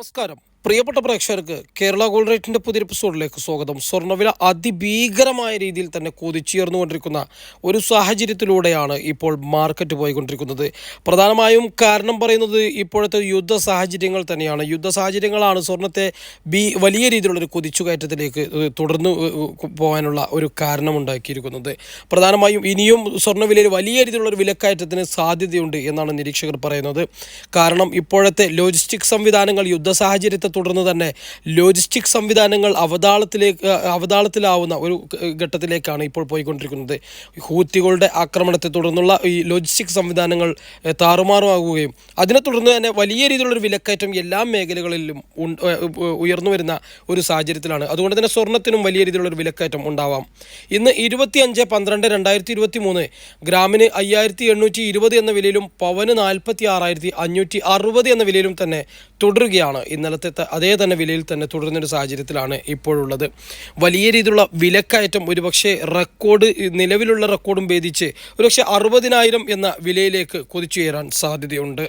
നമസ്കാരം പ്രിയപ്പെട്ട പ്രേക്ഷകർക്ക് കേരള ഗോൾഡ് റേറ്റിൻ്റെ പുതിയ എപ്പിസോഡിലേക്ക് സ്വാഗതം. സ്വർണ്ണവില അതിഭീകരമായ രീതിയിൽ തന്നെ കുതിച്ചുയർന്നുകൊണ്ടിരിക്കുന്ന ഒരു സാഹചര്യത്തിലൂടെയാണ് ഇപ്പോൾ മാർക്കറ്റ് പോയിക്കൊണ്ടിരിക്കുന്നത്. പ്രധാനമായും കാരണം പറയുന്നത് ഇപ്പോഴത്തെ യുദ്ധ സാഹചര്യങ്ങൾ തന്നെയാണ്. യുദ്ധ സാഹചര്യങ്ങളാണ് സ്വർണ്ണത്തെ വലിയ രീതിയിലുള്ളൊരു കുതിച്ചുകയറ്റത്തിലേക്ക് തുടർന്ന് പോകാനുള്ള ഒരു കാരണമുണ്ടാക്കിയിരിക്കുന്നത്. പ്രധാനമായും ഇനിയും സ്വർണ്ണവിലയിൽ വലിയ രീതിയിലുള്ളൊരു വിലക്കയറ്റത്തിന് സാധ്യതയുണ്ട് എന്നാണ് നിരീക്ഷകർ പറയുന്നത്. കാരണം ഇപ്പോഴത്തെ ലോജിസ്റ്റിക് സംവിധാനങ്ങൾ യുദ്ധ സാഹചര്യത്തെ തുടർന്ന് തന്നെ ലോജിസ്റ്റിക് സംവിധാനങ്ങൾ അവതാളത്തിലാവുന്ന ഒരു ഘട്ടത്തിലേക്കാണ് ഇപ്പോൾ പോയിക്കൊണ്ടിരിക്കുന്നത്. ഹൂത്തികളുടെ ആക്രമണത്തെ തുടർന്നുള്ള ഈ ലോജിസ്റ്റിക് സംവിധാനങ്ങൾ താറുമാറുമാകുകയും അതിനെ തുടർന്ന് തന്നെ വലിയ രീതിയിലുള്ളൊരു വിലക്കയറ്റം എല്ലാ മേഖലകളിലും ഉയർന്നു വരുന്ന ഒരു സാഹചര്യത്തിലാണ്. അതുകൊണ്ട് തന്നെ സ്വർണ്ണത്തിനും വലിയ രീതിയിലുള്ളൊരു വിലക്കയറ്റം ഉണ്ടാവാം. ഇന്ന് 25/12/2023 ഗ്രാമിന് 5820 എന്ന വിലയിലും പവന് 46,560 എന്ന വിലയിലും തന്നെ തുടരുകയാണ്. ഇന്നലത്തെ അതേ തന്നെ വിലയിൽ തന്നെ തുടരുന്നൊരു സാഹചര്യത്തിലാണ് ഇപ്പോഴുള്ളത്. വലിയ രീതിയിലുള്ള വിലക്കയറ്റം ഒരുപക്ഷെ നിലവിലുള്ള റെക്കോർഡും ഭേദിച്ച് ഒരുപക്ഷെ 60,000 എന്ന വിലയിലേക്ക് കുതിച്ചുയരാൻ സാധ്യതയുണ്ട്.